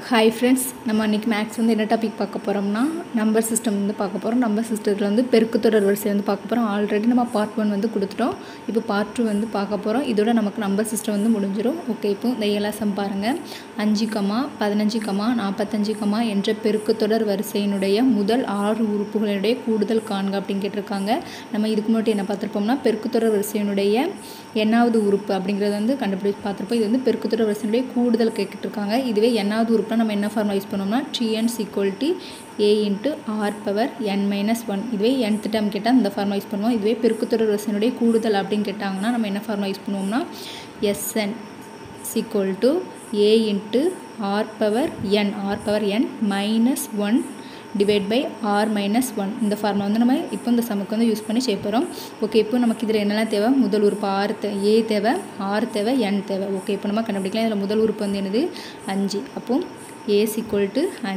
Hi friends, நம்ம அன்றைக்கி maths என்ன டாபிக் பார்க்க போகிறோம்னா நம்பர் சிஸ்டம் பார்க்க போகிறோம். நம்பர் சிஸ்டத்தில் பெருக்குத்தொடர் வரிசை பார்க்க போகிறோம். ஆல்ரெடி நம்ம பார்ட் 1 கொடுத்துட்டோம். இப்போ பார்ட் 2 பார்க்க போகிறோம். இதோட நமக்கு நம்பர் சிஸ்டம் முடிஞ்சிடும். ஓகே, இப்போ இந்த ஏழாசம் பாருங்கள். 5, 15, 45 என்ற பெருக்குத்தொடர் வரிசையினுடைய முதல் 6 உறுப்புகளுடைய கூடுதல் காண்க அப்படின்னு கேட்டிருக்காங்க. நம்ம இதுக்கு முன்னாடி என்ன பார்த்துருப்போம்னா பெருக்குத்தொடர் வரிசையினுடைய எண்ணாவது உறுப்பு அப்படிங்கிறத கண்டுபிடிச்சு பார்த்துருப்போம். இது பெருக்குத்தொடர் வரிசையினுடைய கூடுதல் கேட்டுருக்காங்க. இதுவே எண்ணாவது உறுப்பு நம்ம என்ன ஃபார்முலா யூஸ் பண்ணோம்னா Tn = a × r⁻n−1. இதுவே nth டேர்ம் கேட்டால் இந்த ஃபார்முலா யூஸ் பண்ணுவோம். இதுவே பெருக்குத்தொடர் வரிசையினுடைய கூடுதல் அப்படின்னு கேட்டாங்கன்னா நம்ம என்ன ஃபார்முலா யூஸ் பண்ணுவோம்னா Sn = a × r⁻n−1 /r−1. இந்த ஃபார்முலா நம்ம இப்போ இந்த சமுக்கு யூஸ் பண்ணி செய்ய போகிறோம். ஓகே, இப்போ நமக்கு இதில் என்னெல்லாம் தேவை? முதல் உறுப்பு a தேவை, r தேவை, n தேவை. ஓகே, இப்போ நம்ம கண்டுபிடிக்கலாம். இதில் முதல் உறுப்பு என்னது? 5. அப்போ a = 5,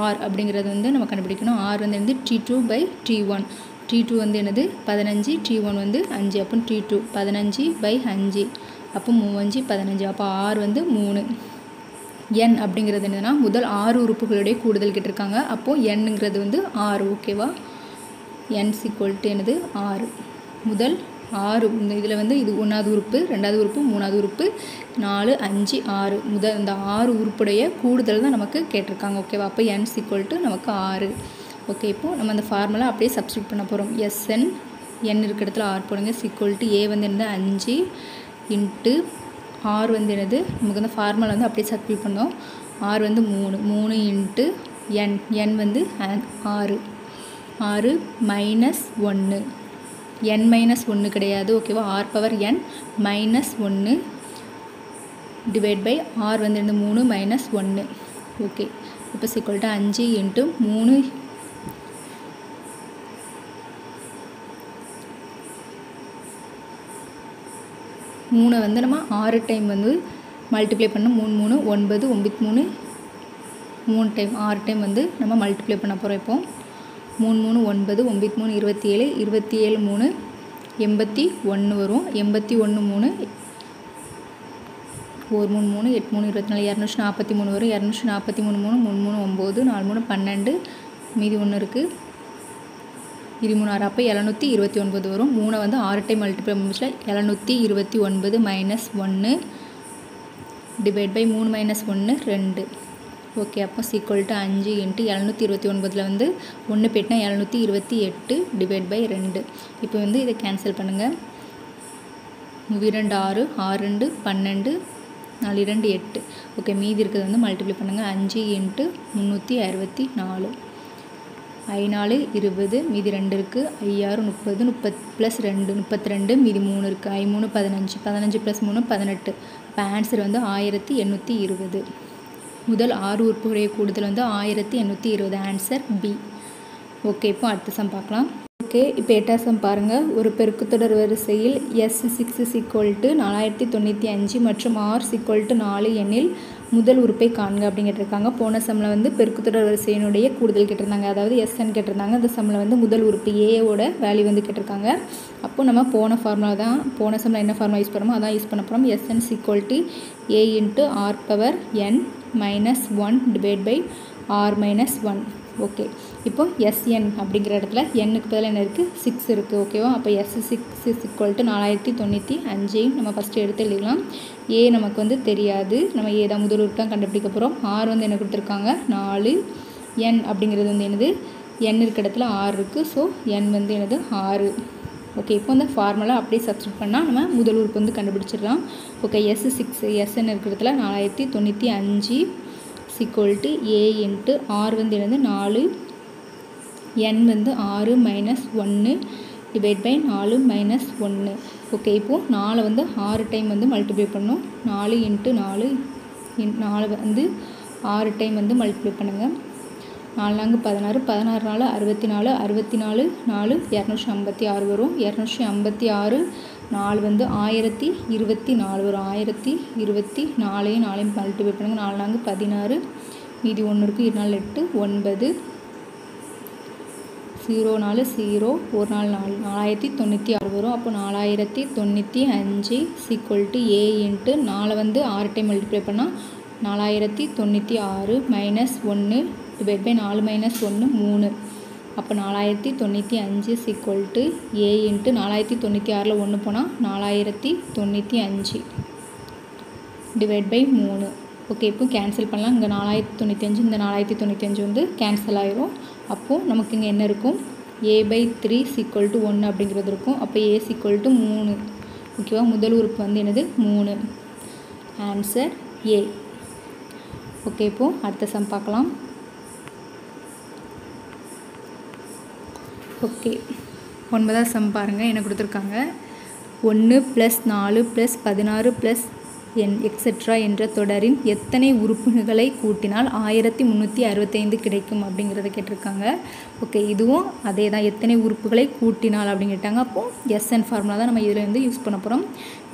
r அப்படிங்கிறது நம்ம கண்டுபிடிக்கணும். r என்னது? T2/T1. T2 என்னது? 15, T1 5. அப்போ T2 15/5. அப்போ 3 15. அப்போ r 3. n அப்படிங்கிறது என்னதுன்னா முதல் 6 உறுப்புகளுடைய கூடுதல் கேட்டிருக்காங்க. அப்போது nங்கிறது 6. ஓகேவா? n = என்னது? 6. முதல் 6 இதில் இது 1வது உறுப்பு, 2வது உறுப்பு, 3வது உறுப்பு, 4, 5, 6 முதல் இந்த 6 உறுப்புடைய கூடுதல் தான் நமக்கு கேட்டிருக்காங்க. ஓகேவா? அப்போ n = நமக்கு 6. ஓகே, இப்போது நம்ம அந்த ஃபார்முலா அப்படியே சப்ஸ்டியூட் பண்ண போகிறோம். Sn n இருக்க இடத்துல r போடுங்க. = a என்னது? 5 × r என்னது? நமக்கு அந்த ஃபார்முலா அப்படியே சப்ஸ்டியூட் பண்ணோம். r 3 × n n 6 6-1 n-1 கிடையாது. ஓகேவா? r⁻n -1 /r 3 -1. ஓகே, இப்போ = 5 × 3 3 நம்ம 6 டைம் மல்டிப்ளை பண்ணோம். 3 3 9 9 3 டைம் 6 டைம் நம்ம மல்டிப்ளை பண்ண போகிறோம். இப்போ 3 3 9 9 3 27 27 3 81 வரும். 81 3 4 3 3 8 3 24 243 வரும். 243 3 3 9 4 3 12 மீதி 1 இருக்குது. 23 6. அப்போ 729 வரும். 3 6 டைம் மல்டிப்ளை பண்ணிச்சுல 729 -1 /3 -1 2. ஓகே, அப்போ = 5 × 729 1 போயிட்டுனா 728 /2. இப்போ இதை கேன்சல் பண்ணுங்கள். 2 6 6 2 12 4 2 8. ஓகே, மீதி இருக்கிறது மல்டிப்ளை பண்ணுங்கள். 5 × 364 5 4 20 மீதி 2 இருக்குது. 5 6 30 30 + 2 32 மீதி 3 இருக்குது. 5 3 15 15 + 3 18. இப்போ ஆன்சர் 1820. முதல் 6 உறுப்புடைய கூடுதல் 1820. Answer B. ஓகே, இப்போ அடுத்த சம் பார்க்கலாம். ஓகே, இப்போ 8வது சம் பாருங்கள். ஒரு பெருக்குத்தொடர் வரிசையில் S6 = 4095 மற்றும் R = 4 எனில் முதல் உறுப்பை காண்க அப்படின்னு கேட்டிருக்காங்க. போன சம்மில் பெருக்குத்தொடர் வரிசையினுடைய கூடுதல் கேட்டிருந்தாங்க. அதாவது SN கேட்டிருந்தாங்க. அந்த சம்மில் முதல் உறுப்பு ஏவோட வேல்யூ கேட்டிருக்காங்க. அப்போது நம்ம போன சம்மில் என்ன ஃபார்முலா யூஸ் பண்ணுறோமோ அதான் யூஸ் பண்ண போகிறோம். SN = a × r⁻n−1 /r−1. Okay, இப்போ Sn அப்படிங்கிற இடத்துல n-க்கு பதில் என்ன இருக்குது? 6 இருக்குது. ஓகேவா? அப்போ S6 = 4095 நம்ம ஃபஸ்ட்டு எடுத்து எழுதிக்கலாம். a நமக்கு தெரியாது. நம்ம a தான் முதல் உறுப்பு தான் கண்டுபிடிக்க போகிறோம். r என்ன கொடுத்துருக்காங்க? 4. n அப்படிங்கிறது என்னது? n இருக்க இடத்துல r இருக்குது. ஸோ n என்னது? 6. ஓகே, இப்போ அந்த ஃபார்முலா அப்படியே சப்ஸ்டியூட் பண்ணால் நம்ம முதல் உறுப்பு கண்டுபிடிச்சிடலாம். ஓகே, S6 Sn இருக்கிற இடத்துல 4095 = a × r என்னது? 4 n 6 -1 /4 -1. ஓகே, இப்போது 4 6 டைம் மல்டிப்ளை பண்ணோம். 4 × 4 4 6 டைம் மல்டிப்ளை பண்ணுங்கள். 4 4 16 16 64 64 4 256 வரும். 256 4 1024 வரும். 1024 4 மல்டிப்ளை பண்ணுங்கள். 4 4 16 மீதி 1 இருக்குது. 4 8 9 0 4 0 1 4 4 4096 வரும். அப்போ 4095 = a × 4 6 டைம் மல்டிப்ளை பண்ணால் 4096 மைனஸ் 1 டிவைட் பை 4 மைனஸ் 1 3. அப்போ 4095 ஈக்குவல் டு ஏ இன்ட்டு 4096 1 போனால் 4095 டிவைட் பை 3. ஓகே, இப்போ கேன்சல் பண்ணலாம். இங்கே 4095 இந்த 4095 வந்து கேன்சல் ஆயிரும். அப்போது நமக்கு இங்கே என்ன இருக்கும், a/3 ஈக்குவல் டு 1 அப்படிங்கிறது இருக்கும். அப்போ a ஈக்குவல் டு 3. ஓகேவா, முதல் உறுப்பு வந்து என்னது 3. Answer A. ஓகே, இப்போது அடுத்த சம் பார்க்கலாம். ஓகே, 9வது சம் பாருங்கள். என்ன கொடுத்துருக்காங்க, 1 + 4 + 16 + n எக்ஸெட்ரா என்ற தொடரின் எத்தனை உறுப்புகளை கூட்டினால் 1365 கிடைக்கும் அப்படிங்கிறத கேட்டிருக்காங்க. ஓகே, இதுவும் அதே தான், எத்தனை உறுப்புகளை கூட்டினால் அப்படின்னு கேட்டாங்க. அப்போது எஸ்என் ஃபார்முலா தான் நம்ம இதில் வந்து யூஸ் பண்ண போகிறோம்.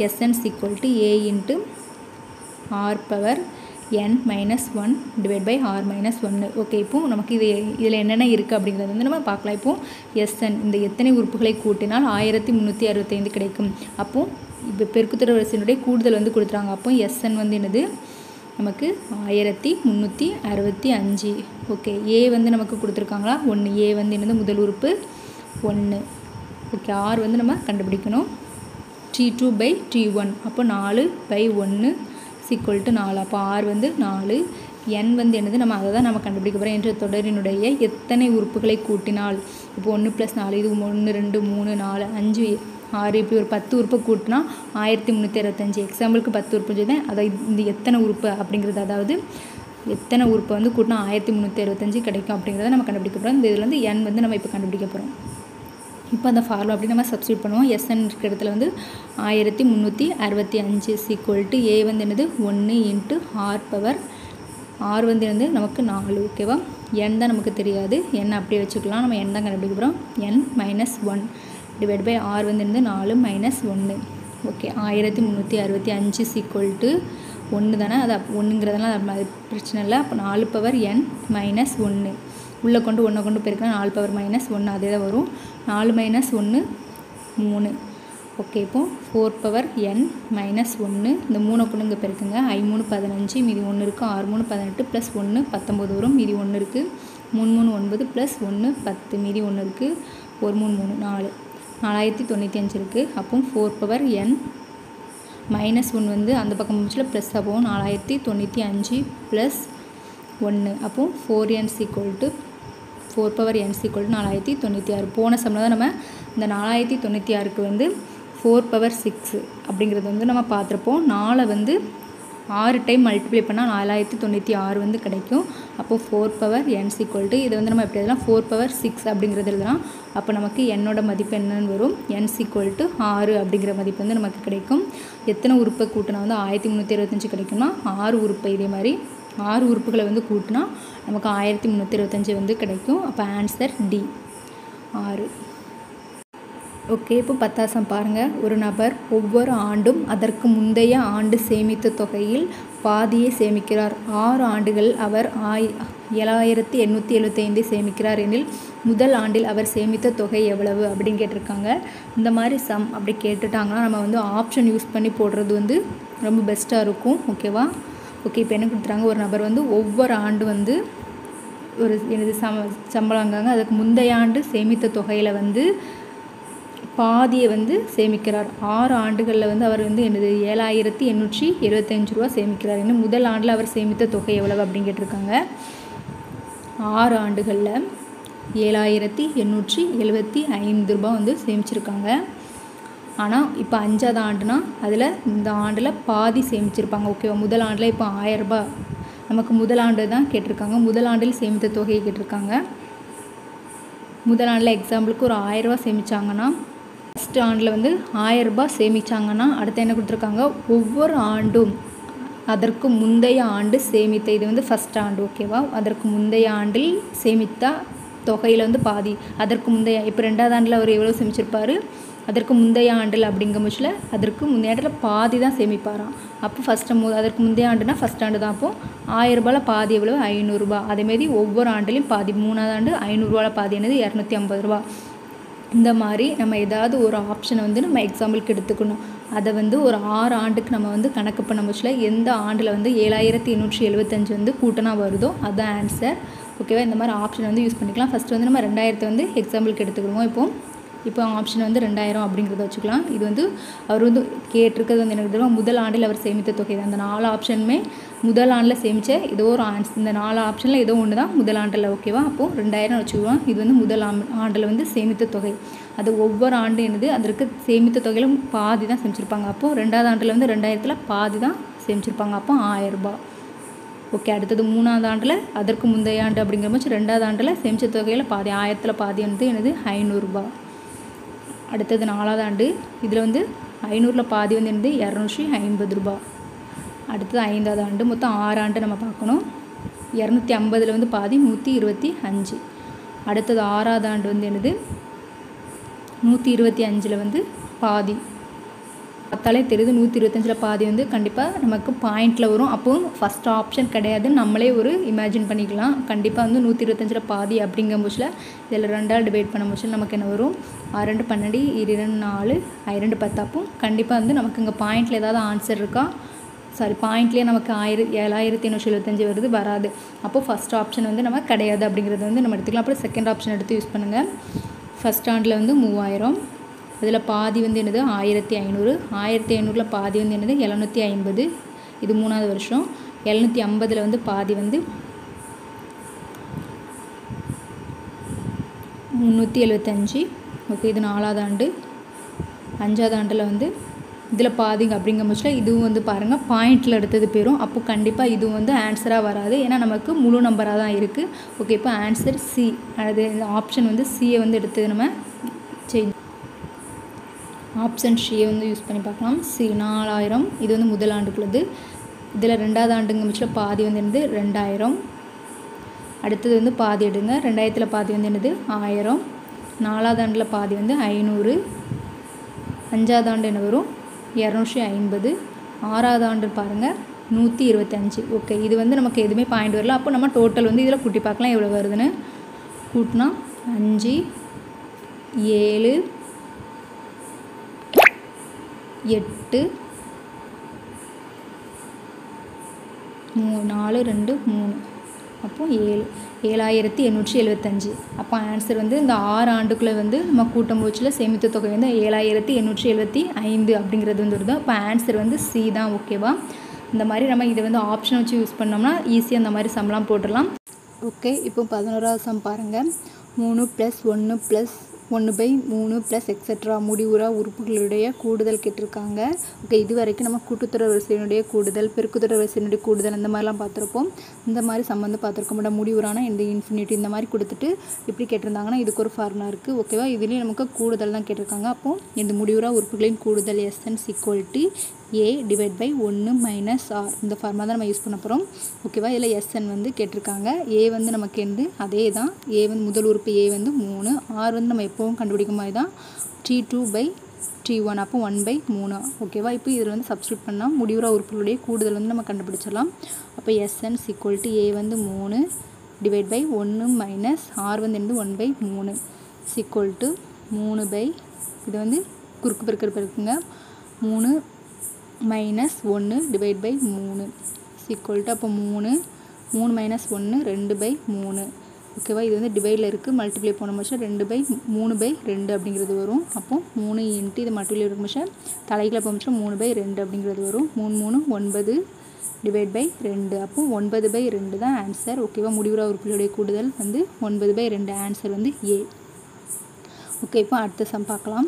S N equal to A into R power n minus 1 divide by R minus 1. Okay, இப்போது நமக்கு இதில் என்னென்ன இருக்குது அப்படிங்கிறது வந்து நம்ம பார்க்கலாம். இப்போது எஸ்என் இந்த எத்தனை உறுப்புகளை கூட்டினால் 1365 கிடைக்கும். அப்போது இப்போ பெருக்குத்தொடர் வரிசையினுடைய கூடுதல் வந்து கொடுத்துறாங்க. அப்போ எஸ்என் வந்து என்னது நமக்கு 1365. ஓகே, ஏ வந்து நமக்கு கொடுத்துருக்காங்களா 1. ஏ வந்து என்னது முதல் உறுப்பு 1. ஓகே, ஆர் வந்து நம்ம கண்டுபிடிக்கணும். T2/T1 அப்போ 4/1 ஈக்குவல் டு 4. அப்போ ஆர் வந்து 4. n வந்து என்னது நம்ம அதை தான் நம்ம கண்டுபிடிக்க போகிறோம். என்ற தொடரினுடைய எத்தனை உறுப்புகளை கூட்டினால், இப்போ 1 + 4 இது 1 2 3 4 5 6 இப்படி ஒரு 10 உறுப்பை கூட்டினா 1365. எக்ஸாம்பிளுக்கு 10 உறுப்பு தான், அதை இந்த எத்தனை உறுப்பு அப்படிங்கிறது, அதாவது எத்தனை உறுப்பை வந்து கூட்டினா 1365 கிடைக்கும் அப்படிங்கிறத நம்ம கண்டுபிடிக்க போகிறோம். இந்த இதில் வந்து n வந்து நம்ம இப்போ கண்டுபிடிக்க போகிறோம். இப்போ அந்த ஃபார்முலா அப்படி நம்ம சப்ஸ்டியூட் பண்ணுவோம். எஸ்என் இருக்கிற இடத்துல வந்து 1365 ஈக்குவல் டு ஏ வந்து என்னது 1 இன்ட்டு ஆர் பவர் ஆர் வந்து என்னது நமக்கு 4. ஓகேவா, என் தான் நமக்கு தெரியாது, என் அப்படியே வச்சுக்கலாம். நம்ம என் தான் கண்டுபிடிக்க போகிறோம். n minus 1 divide by R வந்து என்னது 4 மைனஸ் 1. ஓகே, 1365 ஈக்குவல் டு 1 தானே, அது 1ங்கிறதுனால அது பிரச்சனை இல்லை. அப்போ 4 மைனஸ் 1 உள்ளே கொண்டு 1 கொண்டு பெருக்கினா 4 மைனஸ் 1 அதே தான் வரும். 4 மைனஸ் 1 3. ஓகே, இப்போது 4 மைனஸ் 1 இந்த 3 கொண்டு இங்கே பெருக்குங்க. 5 3 15 மீதி 1 இருக்குது. 6 3 18 ப்ளஸ் 1 19 வரும். மீதி 1 இருக்குது. 3 3 9 ப்ளஸ் 1 10 மீதி 1 இருக்குது. 1 3 3 4 4095 இருக்குது. அப்போ 4 மைனஸ் 1 வந்து அந்த பக்கம் முடிச்சில் ப்ளஸ் ஆகும். 4095 ப்ளஸ் 1 அப்போது 4n equal to 4 equal to 4096. போன சம்மில் தான் நம்ம இந்த 4096க்கு வந்து 4/6 அப்படிங்கிறது வந்து நம்ம பார்த்துருப்போம். 4 வந்து 6 டைம் மல்டிப்ளை பண்ணால் 4096 வந்து கிடைக்கும். அப்போது 4 ஈக்குவல் டு இதை வந்து நம்ம எப்படி எழுதலாம், 4/6 அப்படிங்கிறது எழுதலாம். அப்போ நமக்கு என்னோட மதிப்பு என்னன்னு வரும், n ஈக்குவல் டு 6 அப்படிங்கிற மதிப்பு வந்து நமக்கு கிடைக்கும். எத்தனை உறுப்பை கூட்டினா வந்து 1365 கிடைக்கும்னா 6 உறுப்பை இதே மாதிரி 6 உறுப்புகளை வந்து கூட்டினா நமக்கு 1365 வந்து கிடைக்கும். அப்போ ஆன்சர் டி 6. ஓகே, இப்போ 10வது சம் பாருங்கள். ஒரு நபர் ஒவ்வொரு ஆண்டும் அதற்கு முந்தைய ஆண்டு சேமித்த தொகையில் பாதியை சேமிக்கிறார். 6 ஆண்டுகள் அவர் 7875 சேமிக்கிறார் எனில் முதல் ஆண்டில் அவர் சேமித்த தொகை எவ்வளவு அப்படின்னு கேட்டிருக்காங்க. இந்த மாதிரி சம் அப்படி கேட்டுட்டாங்கன்னா நம்ம வந்து ஆப்ஷன் யூஸ் பண்ணி போடுறது வந்து ரொம்ப பெஸ்ட்டாக இருக்கும். ஓகேவா, ஓகே, இப்போ என்ன கொடுத்துறாங்க, ஒரு நபர் வந்து ஒவ்வொரு ஆண்டு வந்து ஒரு எனது சம்பளங்காங்க அதுக்கு முந்தைய ஆண்டு சேமித்த தொகையில் வந்து பாதியை வந்து சேமிக்கிறார். 6 ஆண்டுகளில் வந்து அவர் வந்து என்னது 7875 ரூபா சேமிக்கிறார். இன்னும் முதல் ஆண்டில் அவர் சேமித்த தொகை எவ்வளவு அப்படின்னு கேட்டிருக்காங்க. 6 ஆண்டுகளில் 7875 ரூபா வந்து சேமிச்சிருக்காங்க. ஆனால் இப்போ 5வது ஆண்டுனா அதில் இந்த ஆண்டில் பாதி சேமிச்சிருப்பாங்க. ஓகேவா, முதல் ஆண்டில் இப்போ 1000 ரூபா நமக்கு முதல் ஆண்டு தான் கேட்டிருக்காங்க. முதல் ஆண்டில் சேமித்த தொகையை கேட்டிருக்காங்க. முதல் ஆண்டில் எக்ஸாம்பிளுக்கு ஒரு 1000 ரூபா சேமித்தாங்கன்னா, ஃபஸ்ட்டு ஆண்டில் வந்து 1000 ரூபா சேமித்தாங்கன்னா அடுத்து என்ன கொடுத்துருக்காங்க, ஒவ்வொரு ஆண்டும் அதற்கு முந்தைய ஆண்டு சேமித்த, இது வந்து ஃபஸ்ட் ஆண்டு. ஓகேவா, அதற்கு முந்தைய ஆண்டில் சேமித்த தொகையில் வந்து பாதி, அதற்கு முந்தைய இப்போ 2வது ஆண்டில் அவர் எவ்வளோ சேமிச்சிருப்பார், அதற்கு முந்தைய ஆண்டில் அப்படிங்கிற முச்சில் அதற்கு முந்தைய ஆண்டில் பாதி தான் சேமிப்பாராம். அப்போ அதற்கு முந்தைய ஆண்டுனா ஃபஸ்ட் ஆண்டு தான். அப்போது 1000 ரூபாயில் பாதி எவ்வளோ, 500 ரூபா. அதேமாரி ஒவ்வொரு ஆண்டிலையும் பாதி, 3வது ஆண்டு 500 ரூபாயில் பாதி என்னது 250 ரூபா. இந்த மாதிரி நம்ம ஏதாவது ஒரு ஆப்ஷனை வந்து நம்ம எக்ஸாம்பிளுக்கு எடுத்துக்கணும். அதை வந்து ஒரு 6 ஆண்டுக்கு நம்ம வந்து கணக்கு பண்ண முச்சில் எந்த ஆண்டில் வந்து 7875 வந்து கூட்டினா வருதோ அதுதான் ஆன்சர். ஓகேவா? இந்த மாதிரி ஆப்ஷன் வந்து யூஸ் பண்ணிக்கலாம். ஃபஸ்ட்டு வந்து நம்ம 2000 வந்து எக்ஸாம்பிளுக்கு எடுத்துக்கிடுவோம். இப்போ ஆப்ஷன் வந்து 2000 அப்படிங்கிறத வச்சுக்கலாம். இது வந்து அவர் வந்து கேட்டிருக்கிறது வந்து எனக்கு தெரியும் முதல் ஆண்டில் அவர் சேமித்த தொகை தான். அந்த 4 ஆப்ஷனுமே முதல் ஆண்டில் சேமித்த ஏதோ ஒரு இந்த 4 ஆப்ஷனில் ஏதோ ஒன்று தான் முதல் ஆண்டில். ஓகேவா? அப்போது 2000 வச்சுக்குவோம். இது வந்து முதல் ஆண்டில் வந்து சேமித்த தொகை. அது ஒவ்வொரு ஆண்டு என்னது அதற்கு சேமித்த தொகையிலும் பாதி தான் சேமிச்சிருப்பாங்க. அப்போது 2வது ஆண்டில் வந்து 2000 பாதி தான் சேமிச்சிருப்பாங்க. அப்போ 1000 ரூபாய். ஓகே. அடுத்தது 3வது ஆண்டில் அதற்கு முந்தைய ஆண்டு அப்படிங்கிற மாதிரி 2வது ஆண்டில் சேமித்த தொகையில் பாதி 1000 பாதி வந்து என்னது 500 ரூபாய். அடுத்தது 4வது ஆண்டு இதில் வந்து 500 பாதி வந்து என்னது 250 ரூபாய். அடுத்தது 5வது ஆண்டு மொத்தம் 6 ஆண்டு நம்ம பார்க்கணும். 250 வந்து பாதி 125. அடுத்தது 6வது ஆண்டு வந்து என்னது 125 வந்து பாதி. பார்த்தாலே தெரியுது 125 பாதி வந்து கண்டிப்பாக நமக்கு பாயிண்டில் வரும். அப்போது ஃபஸ்ட் ஆப்ஷன் கிடையாது, நம்மளே ஒரு இமேஜின் பண்ணிக்கலாம். கண்டிப்பாக வந்து 125 பாதி அப்படிங்கிற போச்சில் இதில் 2ஆல் டிவைட் பண்ண போச்சில் நமக்கு என்ன வரும் 6 12 2 4 2 10. அப்போ கண்டிப்பாக வந்து நமக்கு இங்கே பாயிண்டில் ஏதாவது ஆன்சர் இருக்கா? பாயிண்ட்லேயே நமக்கு 7875 வருது வராது. அப்போது ஃபஸ்ட் ஆப்ஷன் வந்து நம்ம கிடையாது அப்படிங்கிறது வந்து நம்ம எடுத்துக்கலாம். அப்புறம் செகண்ட் ஆப்ஷன் எடுத்து யூஸ் பண்ணுங்கள். ஃபஸ்ட் ஆண்டில் வந்து 3000, இதில் பாதி வந்து என்னது 1500, 1500 பாதி வந்து என்னது 750. இது 3வது வருஷம். 750 வந்து பாதி வந்து 375. ஓகே. இது 4வது ஆண்டு. 5வது ஆண்டில் வந்து இதில் பாதிங்க அப்படிங்கிற பட்சத்தில் இதுவும் வந்து பாருங்கள் பாயிண்டில் எடுத்தது போயிடும். அப்போ கண்டிப்பாக இதுவும் வந்து ஆன்சராக வராது. ஏன்னா நமக்கு முழு நம்பராக தான் இருக்குது. ஓகே. இப்போ ஆன்சர் சி. அது ஆப்ஷன் வந்து சியை வந்து எடுத்து நம்ம ஆப்ஷன் சியை வந்து யூஸ் பண்ணி பார்க்கலாம். சி 4000 இது வந்து முதல் ஆண்டுக்குள்ளது. இதில் 2வது ஆண்டுங்க பட்சத்தில் பாதி வந்து என்னது 2000. அடுத்தது வந்து பாதி எடுங்க. 2000 பாதி வந்து என்னது 1000. 4வது ஆண்டில் பாதி வந்து 500. 5வது ஆண்டு என்ன வரும் 250. 6வது ஆண்டு பாருங்கள் 125. ஓகே. இது வந்து நமக்கு எதுவுமே பாயிண்ட் வரல. அப்போ நம்ம டோட்டல் வந்து இதில் கூட்டி பார்க்கலாம் எவ்வளோ வருதுன்னு. கூட்டினா 5 7 8 4 2 3 அப்போது 7875. அப்போ ஆன்சர் வந்து இந்த 6 ஆண்டுக்குள்ளே வந்து நம்ம கூட்டம் போச்சில் சேமித்த தொகை வந்து 7875 அப்படிங்கிறது வந்து வருது. அப்போ ஆன்சர் வந்து சி தான். ஓகேவா? இந்த மாதிரி நம்ம இதை வந்து ஆப்ஷன் வச்சு யூஸ் பண்ணோம்னா ஈஸியாக இந்த மாதிரி சம்லாம் போட்டுடலாம். ஓகே. இப்போ 11வது சம் பாருங்கள். 3 + 1 + 1/3 + எக்ஸெட்ரா முடிவுறா உறுப்புகளுடைய கூடுதல் கேட்டிருக்காங்க. ஓகே. இது வரைக்கும் நம்ம கூட்டுத்தொடர் வரிசையினுடைய கூடுதல், பெருக்குத்தொடர் வரிசையினுடைய கூடுதல் அந்த மாதிரிலாம் பார்த்துருப்போம். இந்த மாதிரி சம்மந்தம் பார்த்துருக்க மாட்டோம். முடிவுறானா இந்த இன்ஃபினிட்டி இந்த மாதிரி கொடுத்துட்டு இப்படி கேட்டிருந்தாங்கன்னா இதுக்கு ஒரு ஃபார்முலா இருக்குது. ஓகேவா? இதுலேயும் நமக்கு கூடுதல் தான் கேட்டிருக்காங்க. அப்போது இந்த முடிவுறா உறுப்புகளின் கூடுதல் SN = A / 1 - R. இந்த ஃபார்முலா தான் நம்ம யூஸ் பண்ண போகிறோம். ஓகேவா? இதில் SN வந்து கேட்டிருக்காங்க. A வந்து நமக்கு வந்து அதே தான். A வந்து முதல் உறுப்பு A வந்து 3. R வந்து நம்ம எப்போவும் கண்டுபிடிக்கும் மாதிரி தான் T2/T1. அப்போ 1/3. ஓகேவா? இப்போ இதில் வந்து சப்ஸ்டியூட் பண்ணால் முடிவுறா உறுப்புகளுடைய கூடுதல் வந்து நம்ம கண்டுபிடிச்சிடலாம். அப்போ SN = A வந்து 3 / 1 - R வந்து என்னது 1/3 = 3 இது வந்து குறுக்கு பெருக்குங்க 3 - 1 / 3 அப்போ 3 - 1 2/3. ஓகேவா? இது வந்து டிவைடில் இருக்குது. மல்டிப்ளை பண்ண முடிச்சா 2/3/2 அப்படிங்கிறது வரும். அப்போ 3 × இது மல்டிப்ளை இருக்க முடிச்சா தலைகளை போச்சா 3/2 அப்படிங்கிறது வரும். 3 3 9 / 2. அப்போ 9/2 தான் ஆன்சர். ஓகேவா? முடிவுறா உறுப்புகளுடைய கூடுதல் வந்து 9/2. ஆன்சர் வந்து ஏ. ஓகே. இப்போ அடுத்த சம் பார்க்கலாம்.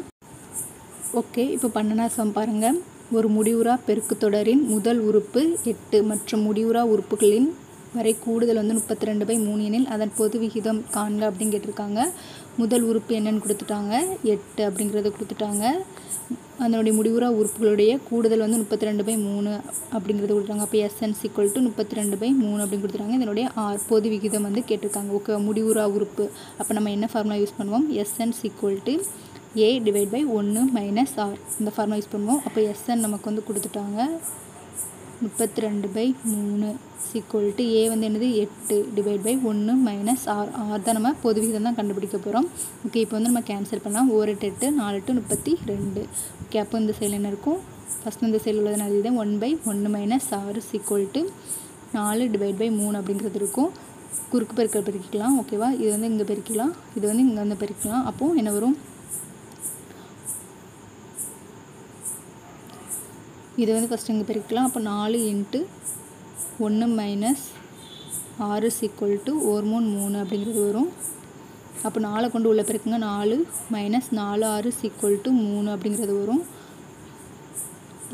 ஓகே. இப்போ 12வது சம் பாருங்கள். ஒரு முடிவுறா பெருக்குத் தொடரின் முதல் உறுப்பு 8 மற்றும் முடிவுறா உறுப்புகளின் வரை கூடுதல் வந்து 32/3 எனில் அதன் பொது விகிதம் காண்க அப்படின்னு கேட்டிருக்காங்க. முதல் உறுப்பு என்னன்னு கொடுத்துட்டாங்க 8 அப்படிங்கிறத கொடுத்துட்டாங்க. அதனுடைய முடிவுறா உறுப்புகளுடைய கூடுதல் வந்து 32/3 அப்படிங்கிறது கொடுத்துட்டாங்க. அப்போ SN = 32/3 அப்படின்னு கொடுத்துட்டாங்க. இதனுடைய பொது விகிதம் வந்து கேட்டிருக்காங்க. ஓகே. முடிவுறா உறுப்பு அப்போ நம்ம என்ன ஃபார்முலா யூஸ் பண்ணுவோம்? SN = A / 1 - R இந்த ஃபார்முலா யூஸ் பண்ணுவோம். அப்போ SN நமக்கு வந்து கொடுத்துட்டாங்க. 32/3 = a வந்து என்னது 8/1 மைனஸ் ஆர். ஆர் தான் நம்ம பொது விகிதம் தான் கண்டுபிடிக்க போகிறோம். ஓகே, இப்போ வந்து நம்ம கேன்சல் பண்ணலாம். 1 8 8 4 8 32. ஓகே, அப்போ இந்த சைடில் என்ன இருக்கும்? ஃபஸ்ட் இந்த சைடில் உள்ளது நான் எழுதிதான் 1/1 மைனஸ் ஆர் = 4/3 அப்படிங்கிறது இருக்கும். குறுக்கு பெருக்கல் பெருக்கிக்கலாம். ஓகேவா? இது வந்து இங்கே பெருக்கிக்கலாம், இது வந்து இங்கே வந்து பெருக்கலாம். அப்போது என்ன வரும்? இது வந்து ஃபஸ்ட்டு இங்கே பெருக்கலாம். அப்போ 4 × 1 மைனஸ் 6 = 1 3 3 அப்படிங்கிறது வரும். அப்போ 4 கொண்டு உள்ள பெருக்குங்க. 4 மைனஸ் 4 6 = 3 அப்படிங்கிறது வரும்.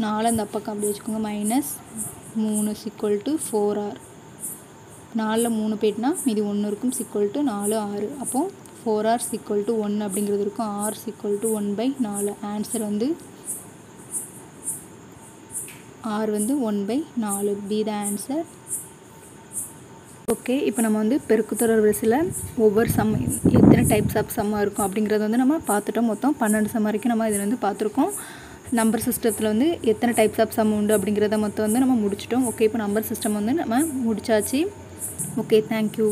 4 அந்த பக்கம் அப்படி வச்சுக்கோங்க. Minus 3 = 4r. 4ல் 3 போயிட்டுனா மீதி 1 இருக்கும். = 4 6. அப்போது 4r = 1 அப்படிங்கிறது இருக்கும். r = 1/4. ஆன்சர் வந்து r வந்து 1/4. Be the answer. ஓகே, இப்போ நம்ம வந்து பெருக்குத்தொடர் வரிசையில் ஒவ்வொரு சம் எத்தனை டைப்ஸ் ஆஃப் சம்மாக இருக்கும் அப்படிங்கிறத வந்து நம்ம பார்த்துட்டோம். மொத்தம் 12 சம் வரைக்கும் நம்ம இதில் வந்து பார்த்துருக்கோம். நம்பர் சிஸ்டத்தில் வந்து எத்தனை டைப்ஸ் ஆஃப் சம் உண்டு அப்படிங்கிறத மொத்தம் வந்து நம்ம முடிச்சிட்டோம். ஓகே, இப்போ நம்பர் சிஸ்டம் வந்து நம்ம முடிச்சாச்சு. Okay, thank you.